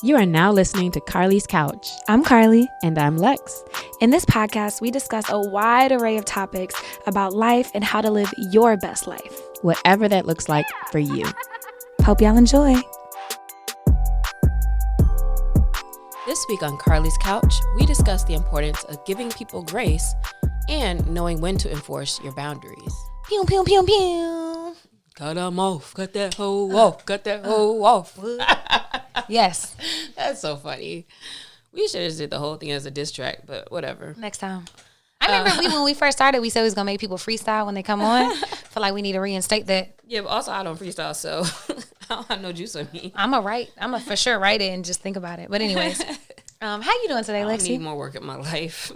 You are now listening to Carlie's Couch. I'm Carlie. And I'm Lex. In this podcast, we discuss a wide array of topics about life and how to live your best life. Whatever that looks like for you. Hope y'all enjoy. This week on Carlie's Couch, we discuss the importance of giving people grace and knowing when to enforce your boundaries. Pew, pew, pew, pew. Cut them off. Cut that hoe off. Cut that hoe off. Yes. That's so funny. We should have just did the whole thing as a diss track, but whatever. Next time. I remember when we first started, we said we was going to make people freestyle when they come on. Feel like we need to reinstate that. Yeah, but also I don't freestyle, so I don't have no juice on me. I'm a for sure write it and just think about it. But anyways, how you doing today, Lexi? I need more work in my life.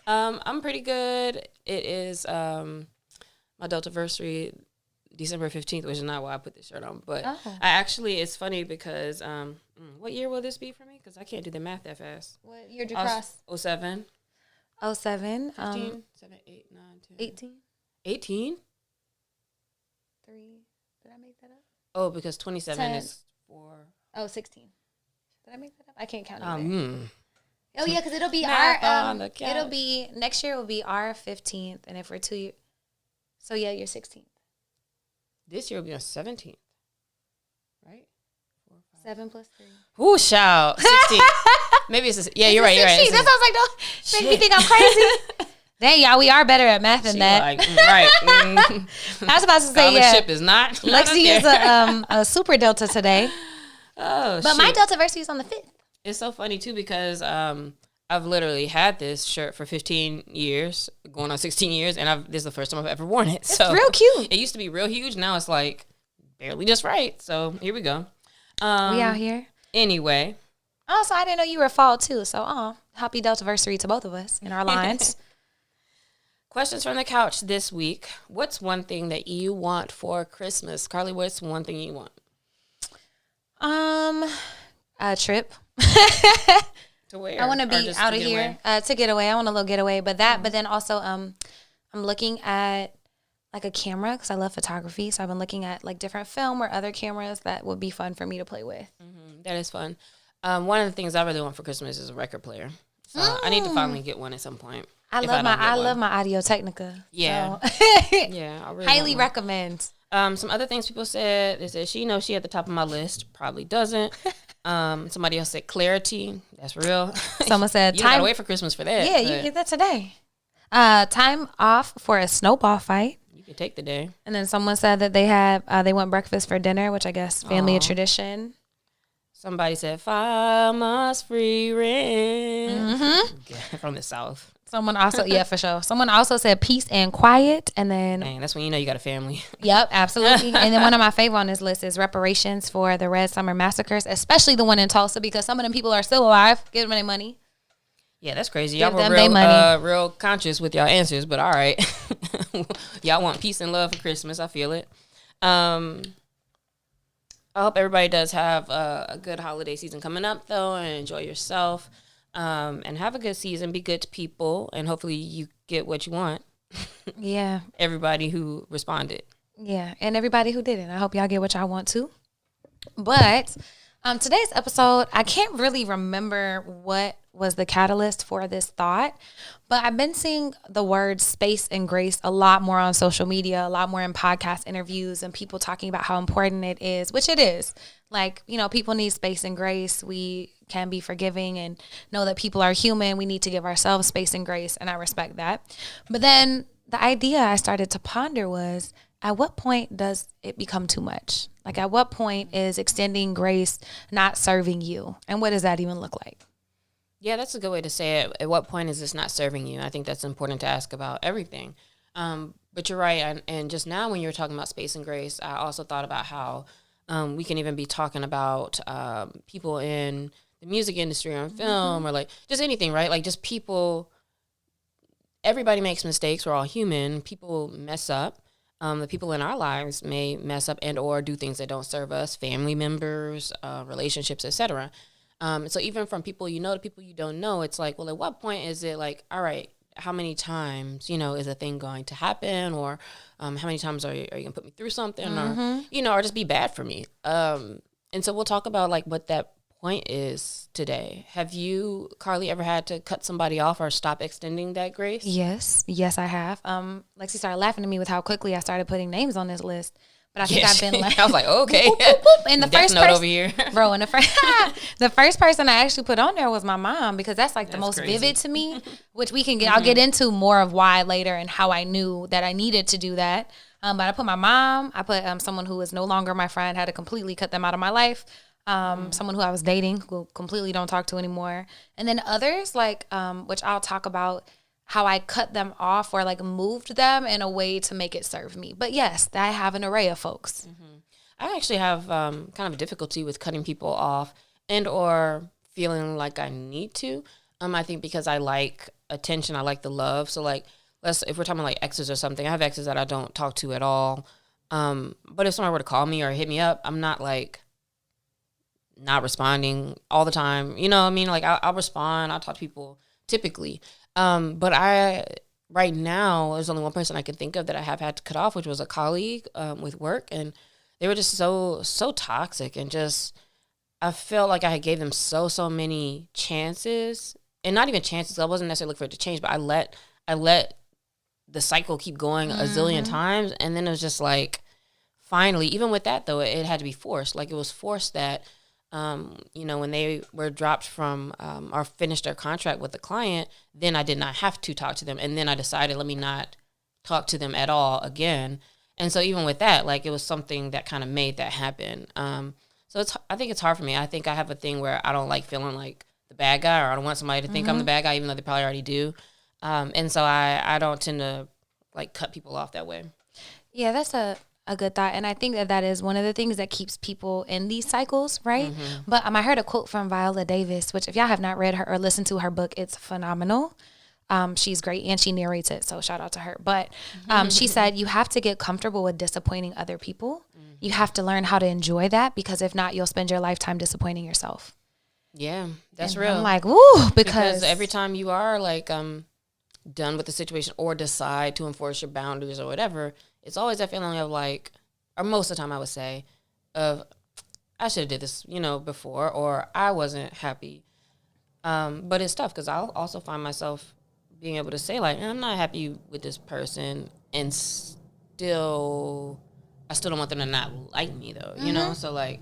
I'm pretty good. It is my Deltaversary, December 15th, which is not why I put this shirt on. But it's funny because what year will this be for me? Because I can't do the math that fast. What year did you cross? 07. 07. 15, 7, 8, 9, 10. 18. 18? 3. Did I make that up? Oh, because 27 10. is 4. Oh, 16. Did I make that up? I can't count either. Oh, yeah, because it'll be it'll be, next year will be our 15th. And if we're 2 years, so yeah, you're 16th. This year will be on 17th, right? 4, 5. 7 plus 3. Ooh, shout. 16. Maybe it's you're right. That sounds like, don't make me think I'm crazy. Dang, y'all, we are better at math than that. Right. I was about to say, scholarship is not. Lexi is a super Delta today. Oh, but my Deltaversary is on the 5th. It's so funny, too, because I've literally had this shirt for 15 years, going on 16 years, and this is the first time I've ever worn it. It's real cute. It used to be real huge. Now it's like barely just right. So here we go. We out here. Anyway. Also, I didn't know you were fall, too. So, happy Deltaversary to both of us in our lines. Questions from the couch this week. What's one thing that you want for Christmas? Carlie, what's one thing you want? A trip. To where? I want to be out of here to get away. I want a little getaway, but then also I'm looking at like a camera because I love photography. So I've been looking at like different film or other cameras that would be fun for me to play with. Mm-hmm. That is fun. One of the things I really want for Christmas is a record player. So I need to finally get one at some point. I love my Audio Technica. Yeah. So. Yeah. I really highly recommend. Some other things people said, they said she knows she at the top of my list. Probably doesn't. Somebody else said clarity. That's real. Someone said you gotta wait for Christmas for that. Yeah, you get that today. Time off for a snowball fight. You can take the day. And then someone said that they want breakfast for dinner, which I guess family tradition. Somebody said 5 months free rent from the South. Someone also, for sure. Someone also said peace and quiet, and then dang, that's when you know you got a family. Yep, absolutely. And then one of my favorite on this list is reparations for the Red Summer massacres, especially the one in Tulsa, because some of them people are still alive. Give them their money. Yeah, that's crazy. Y'all were real conscious with y'all answers, but all right. Y'all want peace and love for Christmas. I feel it. I hope everybody does have a good holiday season coming up, though, and enjoy yourself. And have a good season. Be good to people, and hopefully you get what you want. Yeah. Everybody who responded. Yeah, and everybody who didn't. I hope y'all get what y'all want too. But today's episode, I can't really remember what was the catalyst for this thought, but I've been seeing the word space and grace a lot more on social media, a lot more in podcast interviews, and people talking about how important it is, which it is. Like, people need space and grace. We can be forgiving and know that people are human. We need to give ourselves space and grace, and I respect that. But then the idea I started to ponder was, at what point does it become too much? Like, at what point is extending grace not serving you? And what does that even look like? Yeah, that's a good way to say it. At what point is this not serving you? I think that's important to ask about everything. But you're right. And just now when you were talking about space and grace, I also thought about how we can even be talking about people in the music industry or in film or like just anything, right? Like just people, everybody makes mistakes. We're all human. People mess up. The people in our lives may mess up and or do things that don't serve us, family members, relationships, etc. So even from people you know to people you don't know, it's like, well, at what point is it like, all right, how many times, is a thing going to happen? Or how many times are you going to put me through something? Or, or just be bad for me? And so we'll talk about like what that point is today. Have you, Carlie, ever had to cut somebody off or stop extending that grace? Yes, I have. Lexi started laughing at me with how quickly I started putting names on this list. But I think I've been like, I was like, okay. Boop, boop, boop. And the Death first note person, over here. bro, and the first person I actually put on there was my mom, because that's like the most crazy. vivid to me, which we can get. I'll get into more of why later and how I knew that I needed to do that. But I put my mom. I put someone who is no longer my friend, had to completely cut them out of my life. Someone who I was dating, who completely don't talk to anymore, and then others like which I'll talk about how I cut them off or like moved them in a way to make it serve me. But yes, I have an array of folks. I actually have kind of a difficulty with cutting people off and or feeling like I need to. I think because I like attention, I like the love. So like, if we're talking about like exes or something, I have exes that I don't talk to at all. But if somebody were to call me or hit me up, I'm not like not responding all the time. You know what I mean? Like I'll respond. I'll talk to people typically. But right now, there's only one person I can think of that I have had to cut off, which was a colleague with work. And they were just so toxic, and just, I felt like I had gave them so many chances, and not even chances. I wasn't necessarily looking for it to change, but I let the cycle keep going a zillion times. And then it was just like, finally, even with that though, it had to be forced. Like it was forced that, when they were dropped from or finished their contract with the client, then I did not have to talk to them. And then I decided, let me not talk to them at all again. And so even with that, like it was something that kind of made that happen. So I think it's hard for me. I think I have a thing where I don't like feeling like the bad guy, or I don't want somebody to think I'm the bad guy, even though they probably already do. And so I don't tend to like cut people off that way. Yeah, that's a good thought. And I think that is one of the things that keeps people in these cycles, right? But I heard a quote from Viola Davis, which if y'all have not read her or listened to her book, it's phenomenal. She's great, and she narrates it, so shout out to her. But she said, you have to get comfortable with disappointing other people. You have to learn how to enjoy that, because if not, you'll spend your lifetime disappointing yourself. Yeah, that's and real. I'm like, woo, because every time you are like done with the situation or decide to enforce your boundaries or whatever, it's always that feeling of like, or most of the time I would say, of I should have did this, before, or I wasn't happy. But it's tough because I'll also find myself being able to say like, I'm not happy with this person, and I still don't want them to not like me though, you know? So like,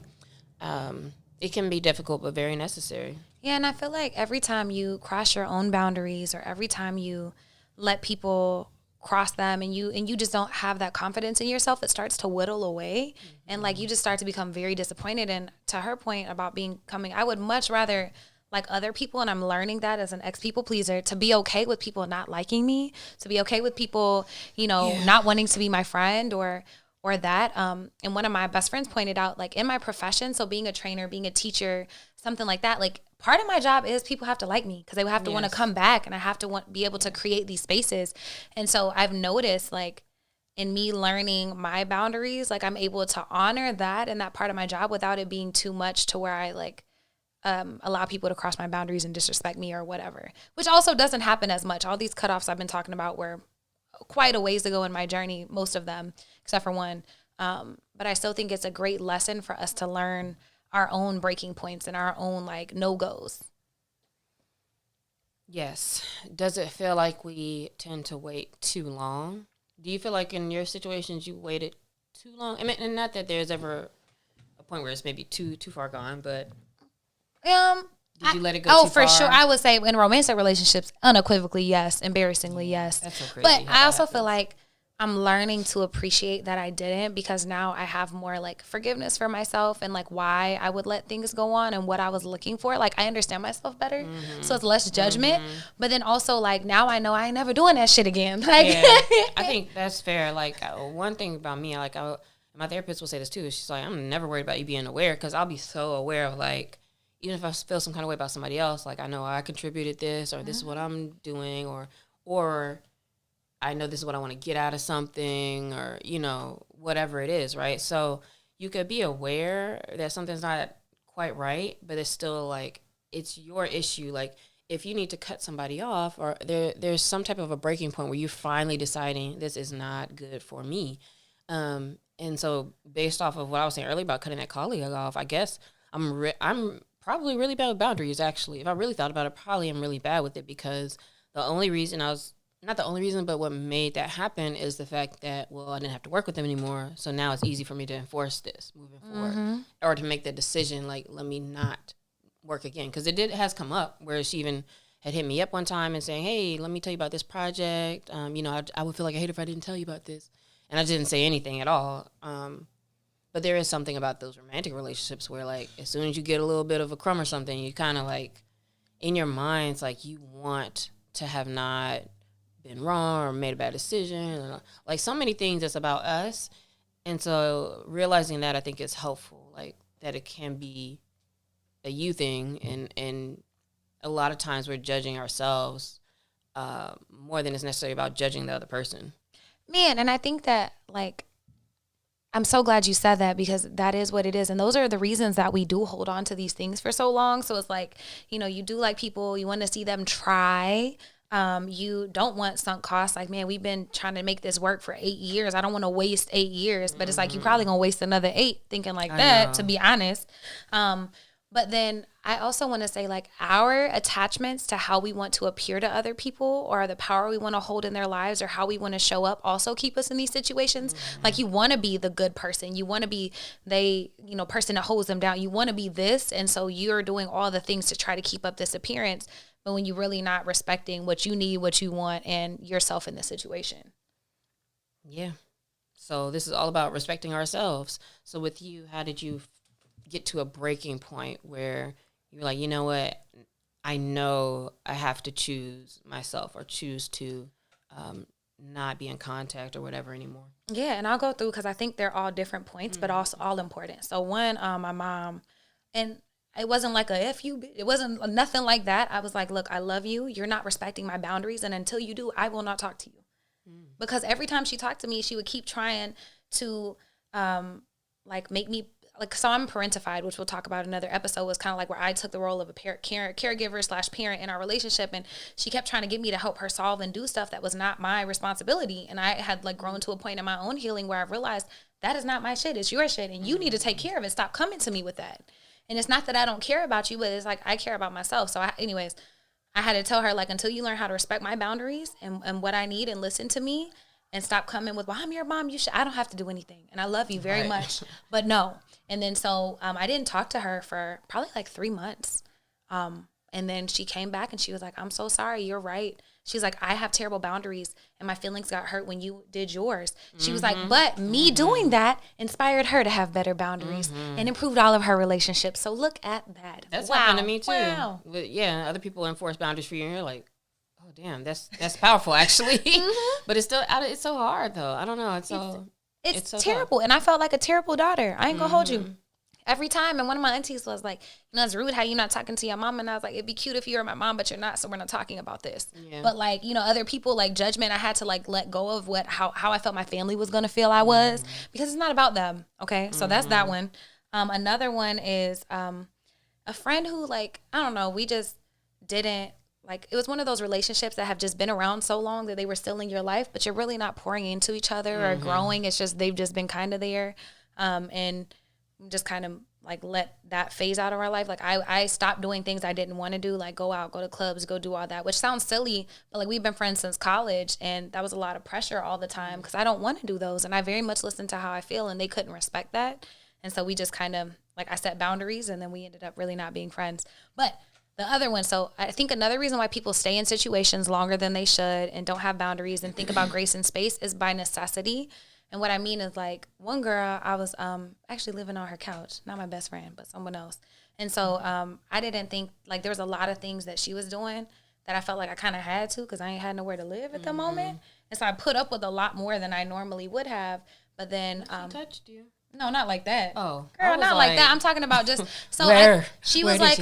it can be difficult, but very necessary. Yeah, and I feel like every time you cross your own boundaries, or every time you let people cross them, and you just don't have that confidence in yourself, it starts to whittle away. And like you just start to become very disappointed. And to her point about becoming, I would much rather like other people, and I'm learning that as an ex-people pleaser, to be okay with people not liking me, to be okay with people, not wanting to be my friend or that. And one of my best friends pointed out, like in my profession, so being a trainer, being a teacher, something like that, like part of my job is people have to like me, because they have to want to come back, and I have to be able to create these spaces. And so I've noticed like in me learning my boundaries, like I'm able to honor that and that part of my job without it being too much to where I like allow people to cross my boundaries and disrespect me or whatever, which also doesn't happen as much. All these cutoffs I've been talking about were quite a ways ago in my journey, most of them, except for one. But I still think it's a great lesson for us to learn our own breaking points and our own like no-goes. Yes. Does it feel like we tend to wait too long? Do you feel like in your situations you waited too long? I mean, and not that there's ever a point where it's maybe too far gone, but did you let it go too far? Oh, for sure. I would say in romantic relationships, unequivocally yes, embarrassingly yes. That's so crazy. But I also feel like I'm learning to appreciate that I didn't, because now I have more like forgiveness for myself and like why I would let things go on and what I was looking for. Like I understand myself better, so it's less judgment. But then also like now I know I ain't never doing that shit again. Like, yeah, I think that's fair. Like one thing about me, like my therapist will say this too. She's like, I'm never worried about you being aware, because I'll be so aware of like, even if I feel some kind of way about somebody else, like I know I contributed this, or this is what I'm doing, or I know this is what I want to get out of something, or, whatever it is, right? So you could be aware that something's not quite right, but it's still like, it's your issue. Like if you need to cut somebody off, or there's some type of a breaking point where you're finally deciding this is not good for me. And so based off of what I was saying earlier about cutting that colleague off, I guess I'm probably really bad with boundaries, actually. If I really thought about it, probably I'm really bad with it, because the only reason not the only reason, but what made that happen is the fact that, well, I didn't have to work with them anymore. So now it's easy for me to enforce this moving forward, or to make the decision, like, let me not work again. Because has come up where she even had hit me up one time and saying, hey, let me tell you about this project. I would feel like a hater if I didn't tell you about this. And I didn't say anything at all. But there is something about those romantic relationships where, like, as soon as you get a little bit of a crumb or something, you kind of, like, in your mind, it's like you want to have not been wrong or made a bad decision. Or, like, so many things that's about us. And so realizing that, I think, is helpful, like, that it can be a you thing. And a lot of times we're judging ourselves more than it's necessarily about judging the other person. Man, and I think that, like, I'm so glad you said that, because that is what it is. And those are the reasons that we do hold on to these things for so long. So it's like, you do like people, you want to see them try. You don't want sunk costs. Like, man, we've been trying to make this work for 8 years. I don't want to waste 8 years, but it's like, you probably going to waste another 8 thinking like that, to be honest. But then I also want to say, like, our attachments to how we want to appear to other people, or the power we want to hold in their lives, or how we want to show up, also keep us in these situations. Like, you want to be the good person. You want to be person that holds them down. You want to be this. And so you're doing all the things to try to keep up this appearance. But when you're really not respecting what you need, what you want, and yourself in this situation. Yeah. So this is all about respecting ourselves. So with you, how did you get to a breaking point where you're like, you know what, I know I have to choose myself, or choose to not be in contact or whatever anymore? Yeah, and I'll go through, because I think they're all different points, but also all important. So one, my mom, and it wasn't like it wasn't nothing like that. I was like, look, I love you. You're not respecting my boundaries, and until you do, I will not talk to you. Because every time she talked to me, she would keep trying to make me, like, so I'm parentified, which we'll talk about in another episode, was kind of like where I took the role of a caregiver / parent in our relationship. And she kept trying to get me to help her solve and do stuff that was not my responsibility. And I had, like, grown to a point in my own healing where I realized that is not my shit. It's your shit. And you need to take care of it. Stop coming to me with that. And it's not that I don't care about you, but it's like, I care about myself. So I had to tell her, like, until you learn how to respect my boundaries and what I need, and listen to me, and stop coming with, well, I'm your mom, I don't have to do anything. And I love you very much, but no. And then so I didn't talk to her for probably like 3 months. And then she came back and she was like, I'm so sorry. You're right. She's like, I have terrible boundaries, and my feelings got hurt when you did yours. She was like, but me doing that inspired her to have better boundaries and improved all of her relationships. So look at that. That's happened to me too. Wow. But yeah, other people enforce boundaries for you, and you're like, oh damn, that's powerful actually. But it's so hard though. I don't know. It's so terrible. Tough. And I felt like a terrible daughter. I ain't gonna hold you. Every time, and one of my aunties was like, it's rude how you're not talking to your mom. And I was like, it'd be cute if you were my mom, but you're not, so we're not talking about this. Yeah. But like, other people, like, judgment, I had to, like, let go of how I felt my family was gonna feel I was, because it's not about them. Okay, so that's that one. Another one is a friend who, like, I don't know, we just didn't, like, it was one of those relationships that have just been around so long that they were still in your life, but you're really not pouring into each other or growing. It's just, they've just been kind of there. And just kind of, like, let that phase out of our life. Like, I stopped doing things I didn't want to do, like go out, go to clubs, go do all that, which sounds silly, but, like, we've been friends since college, and that was a lot of pressure all the time, because I don't want to do those. And I very much listened to how I feel, and they couldn't respect that. And so we just kind of, like, I set boundaries, and then we ended up really not being friends. But the other one, so I think another reason why people stay in situations longer than they should and don't have boundaries and think about grace and space is by necessity. And what I mean is, like, one girl, I was actually living on her couch, not my best friend, but someone else. And so I didn't think, like, there was a lot of things that she was doing that I felt like I kind of had to, because I ain't had nowhere to live at the moment. And so I put up with a lot more than I normally would have. But then she touched you. No, not like that. Oh, girl, not like that. I'm talking about just so she was like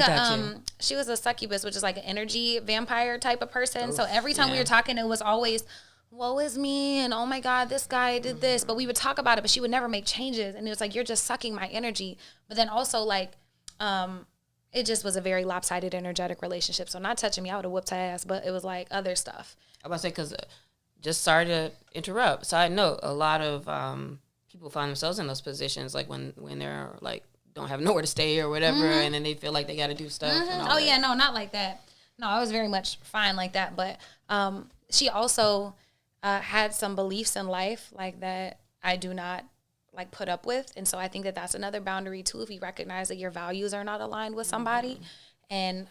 she was a succubus, which is like an energy vampire type of person. Oof, so every time we were talking, it was always, woe is me, and oh my God, this guy did this. But we would talk about it, but she would never make changes. And it was like, you're just sucking my energy. But then also, like, it just was a very lopsided, energetic relationship. So not touching me, I would have whooped her ass, but it was like other stuff. I was about to say, because just sorry to interrupt. Side note, a lot of people find themselves in those positions, like when they're, like, don't have nowhere to stay or whatever, and then they feel like they got to do stuff. And all Oh that. yeah, no, not like that. No, I was very much fine like that. But she also had some beliefs in life like that I do not like put up with, and so I think that that's another boundary too. If you recognize that your values are not aligned with somebody, and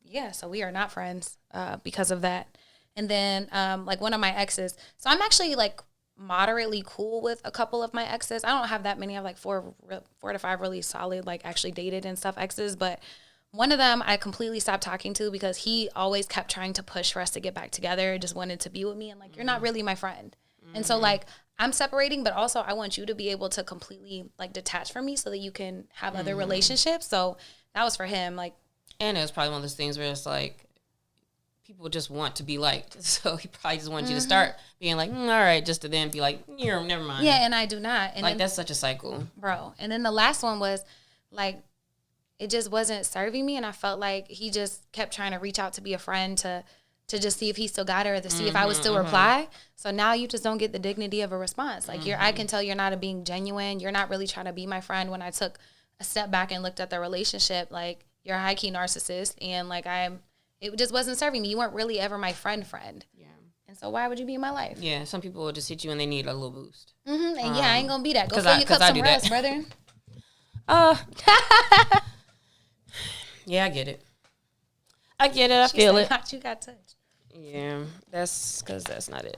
yeah, so we are not friends because of that. And then like one of my exes, so I'm actually like moderately cool with a couple of my exes. I don't have that many. I have like four to five really solid, like actually dated and stuff exes, but one of them I completely stopped talking to because he always kept trying to push for us to get back together, just wanted to be with me, and like, you're not really my friend. And so like, I'm separating, but also I want you to be able to completely like detach from me so that you can have other relationships. So that was for him. Like, and it was probably one of those things where it's like, people just want to be liked. So he probably just wanted you to start being like, all right, just to then be like, never mind. Yeah, and I do not. And like, then, that's such a cycle. Bro. And then the last one was like, it just wasn't serving me, and I felt like he just kept trying to reach out to be a friend to just see if he still got her or to see if I would still reply. So now you just don't get the dignity of a response. Like, I can tell you're not being genuine. You're not really trying to be my friend. When I took a step back and looked at the relationship, like, you're a high-key narcissist, and like, it just wasn't serving me. You weren't really ever my friend. Yeah. And so why would you be in my life? Yeah, some people will just hit you when they need a little boost. And yeah, I ain't gonna be that. Go fill your cup somewhere else, brother. Yeah, I get it. I feel it. You got touched. Yeah, that's because that's not it.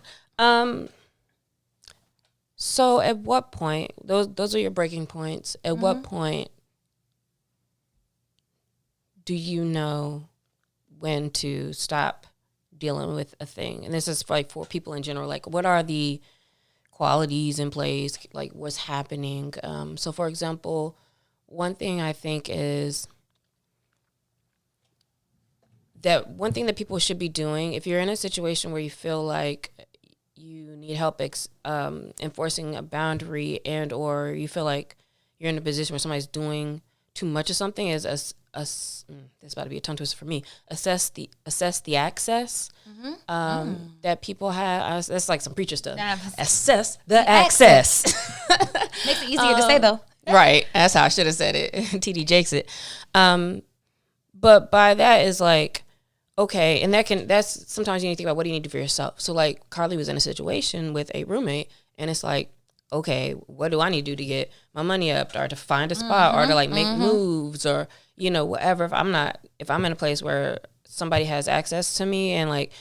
So at what point, those are your breaking points. At what point do you know when to stop dealing with a thing? And this is like for people in general. Like, what are the qualities in place? Like, what's happening? So for example, one thing I think is that one thing that people should be doing, if you're in a situation where you feel like you need help enforcing a boundary, and or you feel like you're in a position where somebody's doing too much of something, is this is about to be a tongue twister for me. Assess the access that people have. That's like some preacher stuff. Assess the access. Makes it easier to say though. Right. That's how I should have said it. TD Jakes it. But by that is like, okay, and that's sometimes you need to think about what do you need to do for yourself. So like, Carlie was in a situation with a roommate, and it's like, okay, what do I need to do to get my money up, or to find a spot, or to like make moves, or whatever. If I'm in a place where somebody has access to me, and like,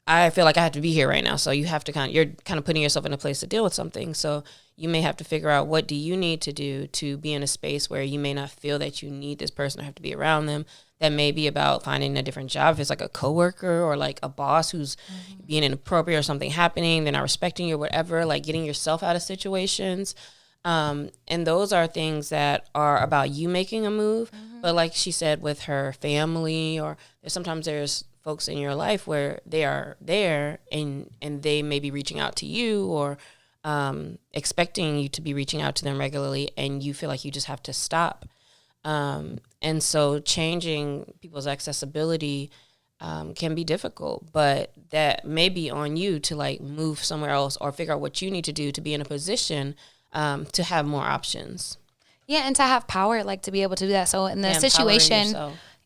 I feel like I have to be here right now. So you have to you're kind of putting yourself in a place to deal with something. So you may have to figure out, what do you need to do to be in a space where you may not feel that you need this person or have to be around them. That may be about finding a different job. If it's like a coworker or like a boss who's being inappropriate, or something happening, they're not respecting you or whatever, like getting yourself out of situations. And those are things that are about you making a move. But like she said, with her family, or sometimes there's folks in your life where they are there and they may be reaching out to you, or expecting you to be reaching out to them regularly, and you feel like you just have to stop. And so changing people's accessibility can be difficult, but that may be on you to like move somewhere else, or figure out what you need to do to be in a position to have more options. Yeah, and to have power, like to be able to do that. So in the situation,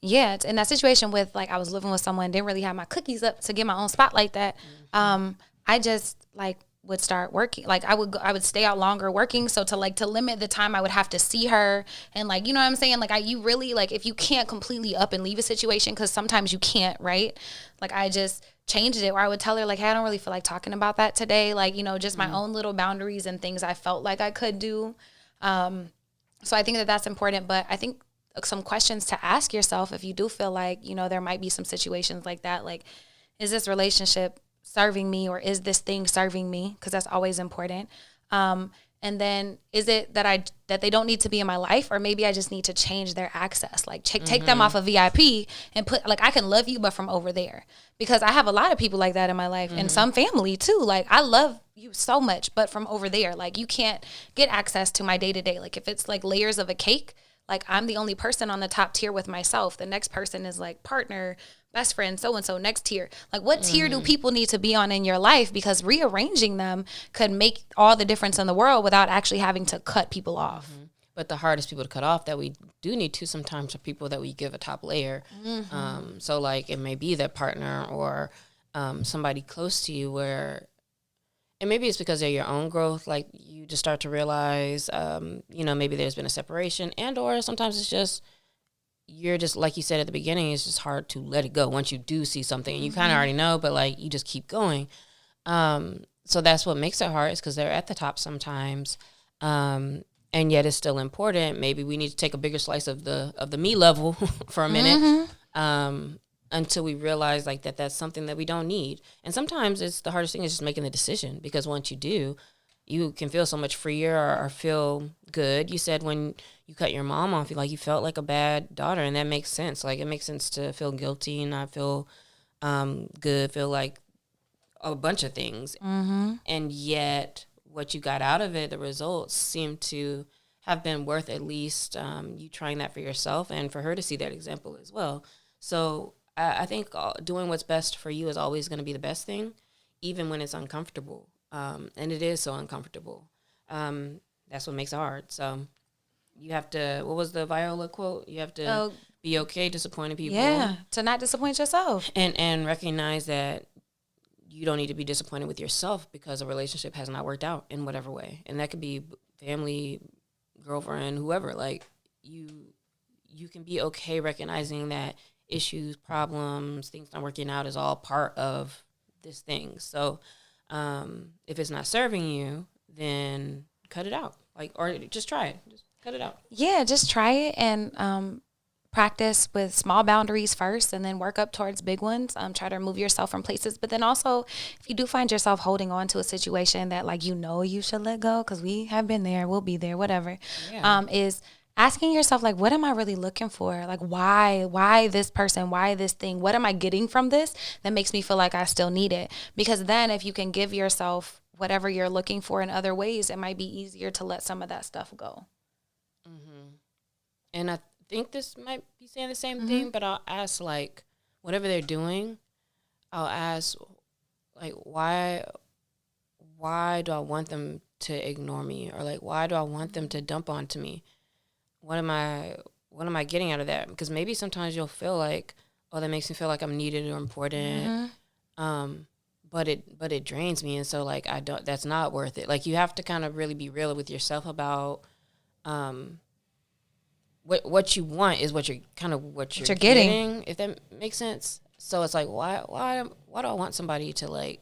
in that situation with like, I was living with someone, didn't really have my cookies up to get my own spot like that. I just like would start working. Like I would stay out longer working. So to limit the time I would have to see her, and like, you know what I'm saying? Like you really, like, if you can't completely up and leave a situation, cause sometimes you can't, right? Like I just changed it, where I would tell her like, hey, I don't really feel like talking about that today. Like, just my own little boundaries and things I felt like I could do. So I think that that's important, but I think some questions to ask yourself if you do feel like, there might be some situations like that. Like, is this relationship serving me, or is this thing serving me? Because that's always important. And then is it that they don't need to be in my life, or maybe I just need to change their access, like take them off of VIP and put, like, I can love you, but from over there, because I have a lot of people like that in my life, and some family too. Like, I love you so much, but from over there, like, you can't get access to my day to day. Like, if it's like layers of a cake, like, I'm the only person on the top tier with myself. The next person is like partner, best friend, so-and-so, next tier. Like, what tier do people need to be on in your life? Because rearranging them could make all the difference in the world without actually having to cut people off. But the hardest people to cut off that we do need to sometimes are people that we give a top layer. So like it may be that partner or somebody close to you where, and maybe it's because of your own growth, like you just start to realize, maybe there's been a separation, and or sometimes it's just, you're just, like you said at the beginning, it's just hard to let it go once you do see something and you kind of already know, but like you just keep going. So that's what makes it hard, is because they're at the top sometimes. And yet it's still important. Maybe we need to take a bigger slice of the me level for a minute, until we realize like that's something that we don't need. And sometimes it's the hardest thing is just making the decision, because once you do, you can feel so much freer or feel good. You said when you cut your mom off, you felt like a bad daughter, and that makes sense. Like it makes sense to feel guilty and not feel good, feel like a bunch of things. And yet what you got out of it, the results seem to have been worth at least you trying that for yourself and for her to see that example as well. So I think doing what's best for you is always going to be the best thing, even when it's uncomfortable. And it is so uncomfortable. That's what makes it hard. So you have to, what was the Viola quote? You have to be okay disappointing people. Yeah, to not disappoint yourself. And recognize that you don't need to be disappointed with yourself because a relationship has not worked out in whatever way. And that could be family, girlfriend, whoever. Like you can be okay recognizing that issues, problems, things not working out is all part of this thing. So if it's not serving you, then cut it out. Or just try it. Just cut it out. Yeah, just try it and practice with small boundaries first and then work up towards big ones. Try to remove yourself from places. But then also, if you do find yourself holding on to a situation that you should let go, because we have been there, we'll be there, whatever, is asking yourself, what am I really looking for? Why this person? Why this thing? What am I getting from this that makes me feel like I still need it? Because then if you can give yourself whatever you're looking for in other ways, it might be easier to let some of that stuff go. And I think this might be saying the same thing, but I'll ask, whatever they're doing, I'll ask, why do I want them to ignore me? Or, why do I want them to dump onto me? What am I getting out of that? Because maybe sometimes you'll feel like, oh, that makes me feel like I'm needed or important. But it drains me. And so, that's not worth it. You have to kind of really be real with yourself about, what you want is what you're getting, if that makes sense. So it's why do I want somebody to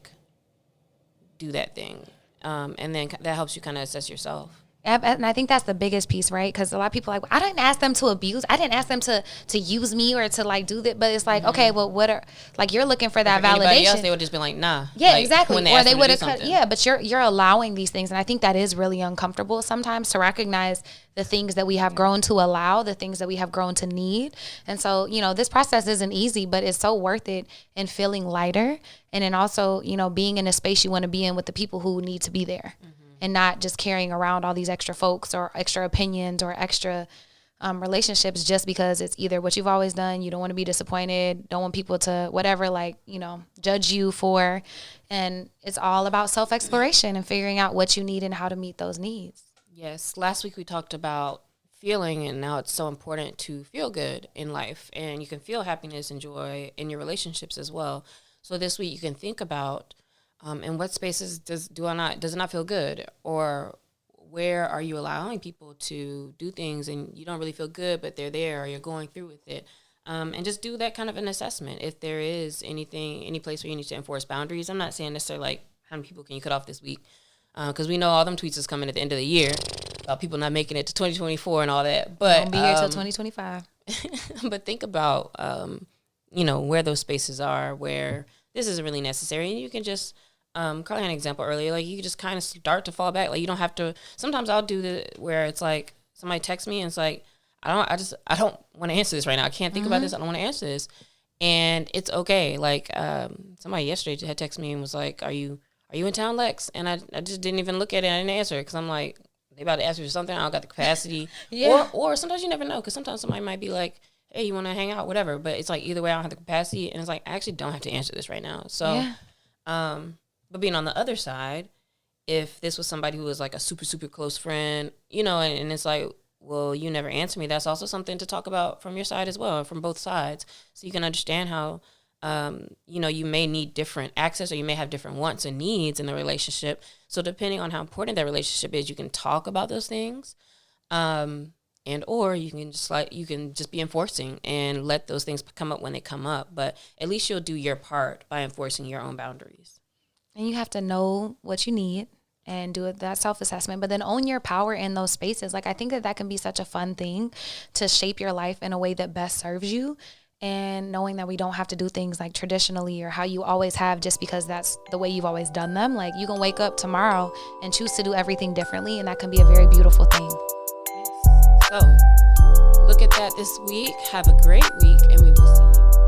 do that thing? And then that helps you kind of assess yourself. And I think that's the biggest piece, right? Because a lot of people I didn't ask them to abuse. I didn't ask them to use me or to do that. But it's okay, well, what are you're looking for that validation? Anybody else, they would just be nah. Yeah, exactly. Or they would have cut. Yeah, but you're allowing these things, and I think that is really uncomfortable sometimes to recognize the things that we have grown to allow, the things that we have grown to need. And so this process isn't easy, but it's so worth it in feeling lighter, and then also being in a space you want to be in with the people who need to be there. And not just carrying around all these extra folks or extra opinions or extra relationships just because it's either what you've always done, you don't want to be disappointed, don't want people to whatever, judge you for. And it's all about self-exploration and figuring out what you need and how to meet those needs. Yes. Last week we talked about feeling, and now it's so important to feel good in life. And you can feel happiness and joy in your relationships as well. So this week you can think about, in what spaces does it not feel good? Or where are you allowing people to do things and you don't really feel good, but they're there, or you're going through with it? And just do that kind of an assessment. If there is any place where you need to enforce boundaries. I'm not saying necessarily how many people can you cut off this week? Because we know all them tweets is coming at the end of the year about people not making it to 2024 and all that. But won't be here till 2025. But think about, where those spaces are where this isn't really necessary. And you can just, Carlie had an example earlier, you can just kind of start to fall back. You don't have to, sometimes I'll do the, where it's somebody texts me and it's I don't want to answer this right now. I can't think about this. I don't want to answer this. And it's okay. Somebody yesterday had texted me and was are you in town, Lex? And I just didn't even look at it. I didn't answer it because I'm they about to ask me for something. I don't got the capacity. Yeah. Or sometimes you never know, because sometimes somebody might be hey, you want to hang out, whatever. But it's either way, I don't have the capacity. And it's I actually don't have to answer this right now. So, but being on the other side, if this was somebody who was a super, super close friend, and it's well, you never answer me, that's also something to talk about from your side as well, from both sides, so you can understand how, you may need different access, or you may have different wants and needs in the relationship. So depending on how important that relationship is, you can talk about those things. And or you can just be enforcing and let those things come up when they come up. But at least you'll do your part by enforcing your own boundaries. And you have to know what you need and do that self-assessment, but then own your power in those spaces. Like, I think that can be such a fun thing to shape your life in a way that best serves you. And knowing that we don't have to do things like traditionally or how you always have just because that's the way you've always done them. Like, you can wake up tomorrow and choose to do everything differently, and that can be a very beautiful thing. Yes. So look at that this week. Have a great week, and we will see you.